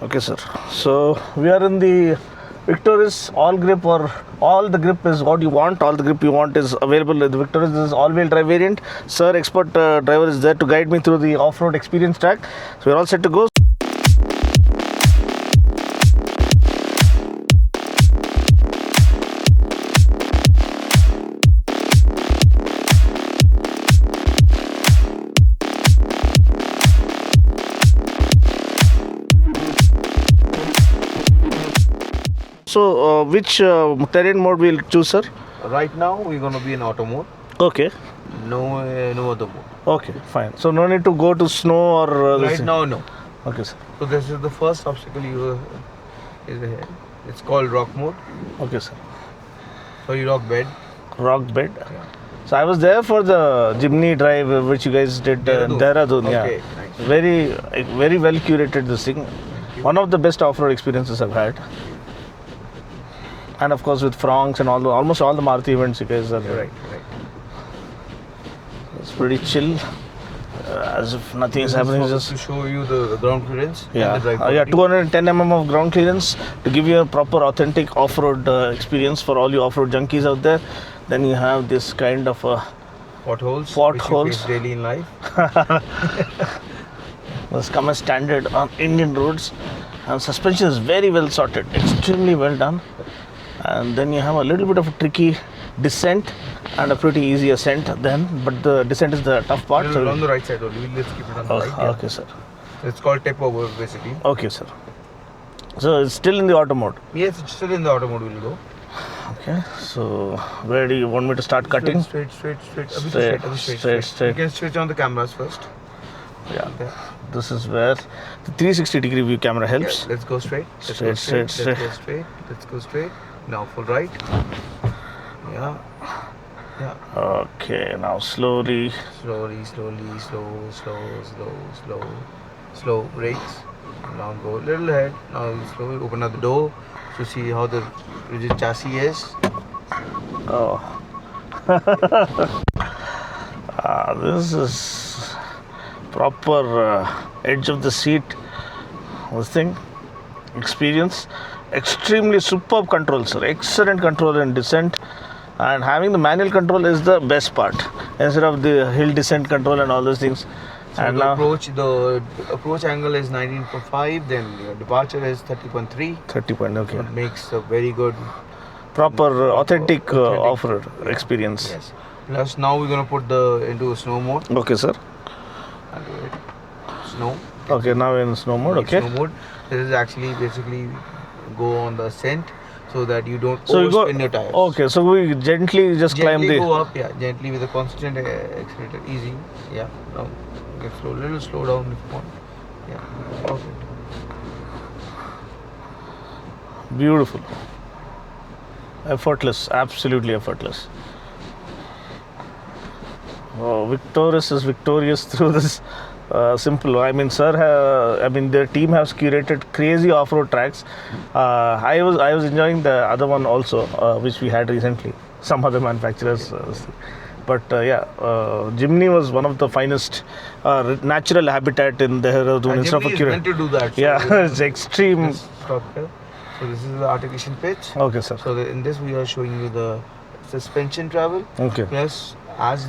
Okay, sir. So we are in the Victoris all grip, or all the grip is what you want. All the grip you want is available in the Victoris. This is all-wheel drive variant. Sir, expert driver is there to guide me through the off-road experience track. So we're all set to go. So, which terrain mode we'll choose, sir? Right now we're going to be in auto mode. Okay. No other mode. Okay, fine. So, no need to go to snow or... Right now, no. Okay, sir. So this is the first obstacle is ahead. It's called rock mode. Okay, sir. Sorry, rock bed. Rock bed. Yeah. So, I was there for the Jimny drive, which you guys did in Dehradun. Yeah. Okay, nice. Very well curated this thing. One of the best off-road experiences I've had. And of course with Franks and almost all the Maruti events you guys are there. Right. It's pretty chill, as if nothing is happening. Just to show you the ground clearance. Yeah, And the drive 210 mm of ground clearance to give you a proper authentic off-road experience for all you off-road junkies out there. Then you have this kind of potholes. Potholes. Which you face daily in life. This come as standard on Indian roads, and suspension is very well sorted, extremely well done. And then you have a little bit of a tricky descent and a pretty easy ascent then, but the descent is the tough part. So on the right side only. Let's keep it on the right. Yeah. Okay, sir. It's called tip over basically. Okay, sir. So it's still in the auto mode. Yes, it's still in the auto mode. We'll go. Okay. So where do you want me to start cutting? Straight. Straight. You can switch on the cameras first. Yeah. This is where the 360 degree view camera helps. Yeah, let's go straight. Let's go straight. Now full right. Yeah. Okay, now slowly. Slow brakes. Now go a little ahead. Now slowly open up the door to see how the rigid chassis is. Oh. This is proper edge of the seat. This thing. Experience. Extremely superb control, sir. Excellent control in descent, and having the manual control is the best part instead of the hill descent control and all those things. So and the approach angle is 19.5, then the departure is 30.3. 30 point. Okay. It makes a very good Proper authentic off-road experience. Yes. Plus now we're gonna put into snow mode. Okay, sir. Snow. Okay, now in snow mode. Okay. Snow mode. This is actually basically go on the ascent so that you don't So overspin your tires. Okay, so we gently just climb the. Go up, yeah, gently with a constant accelerator, easy, yeah. Now get little slow down if you want, yeah, perfect. Beautiful. Effortless, absolutely effortless. Oh, Victoris is victorious through this. Simple. I mean, sir. Their team has curated crazy off-road tracks. I was enjoying the other one also, which we had recently. Some other manufacturers, but Jimny was one of the finest natural habitat in Dehradun. Instead of meant to do that. So yeah, it's extreme. Stop here. So this is the articulation pitch. Okay, sir. So in this we are showing you the suspension travel. Okay. Plus, as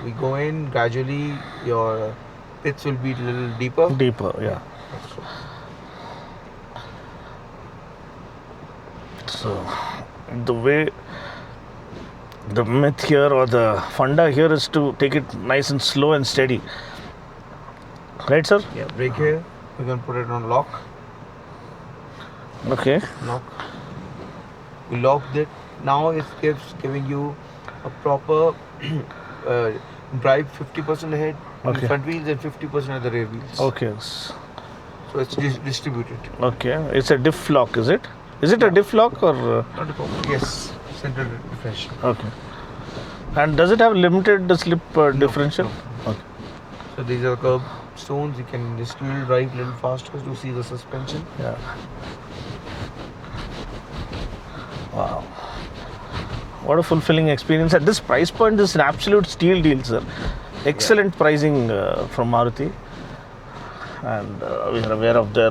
we go in gradually, your pits will be a little deeper. Deeper, yeah. So, the myth here or the funda here is to take it nice and slow and steady. Right, sir? Yeah, brake here. We can put it on lock. Okay. Lock. We locked it. Now it's giving you a proper drive 50% ahead on the front wheels and 50% at the rear wheels. Okay. So it's distributed. Okay. It's a diff lock, is it? Is it a diff lock or? Not a problem. Yes. Center differential. Okay. And does it have limited slip differential? No. Okay. So these are curb stones. You can just drive a little faster to see the suspension. Yeah. Wow. What a fulfilling experience. At this price point, this is an absolute steal deal, sir. Excellent pricing from Maruti. and we are aware of their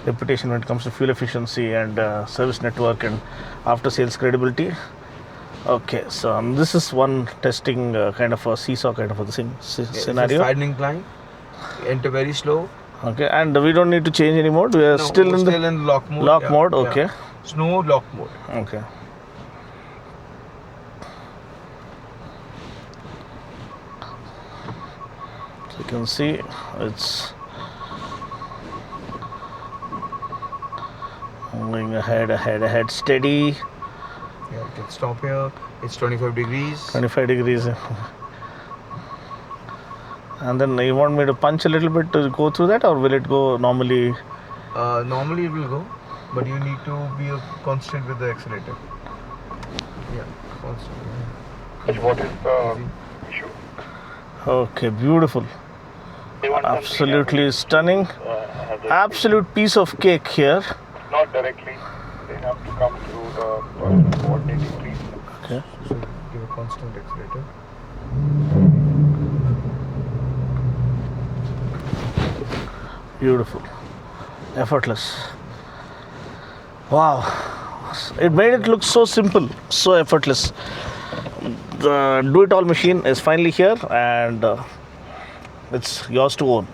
reputation when it comes to fuel efficiency and service network and after sales credibility. Okay, so this is one testing kind of a seesaw kind of a thing scenario. It's a sliding incline. Enter very slow. Okay, and we don't need to change any mode. We are No, still we're in still the in lock mode. lock mode. Okay, Yeah. Snow lock mode. okay. So you can see it's moving ahead, steady. Yeah, you can stop here. It's 25 degrees. 25 degrees. And then you want me to punch a little bit to go through that, or will it go normally? Normally it will go, but you need to be constant with the accelerator. Yeah, constant. What is the issue? Okay, beautiful. They want something Absolutely stunning. have the- Absolute piece of cake here. Not directly. They have to come through the person coordinating trees. Okay. So give a constant accelerator. Beautiful. Effortless. Wow. It made it look so simple, so effortless. The Do It All machine is finally here, and it's yours to own.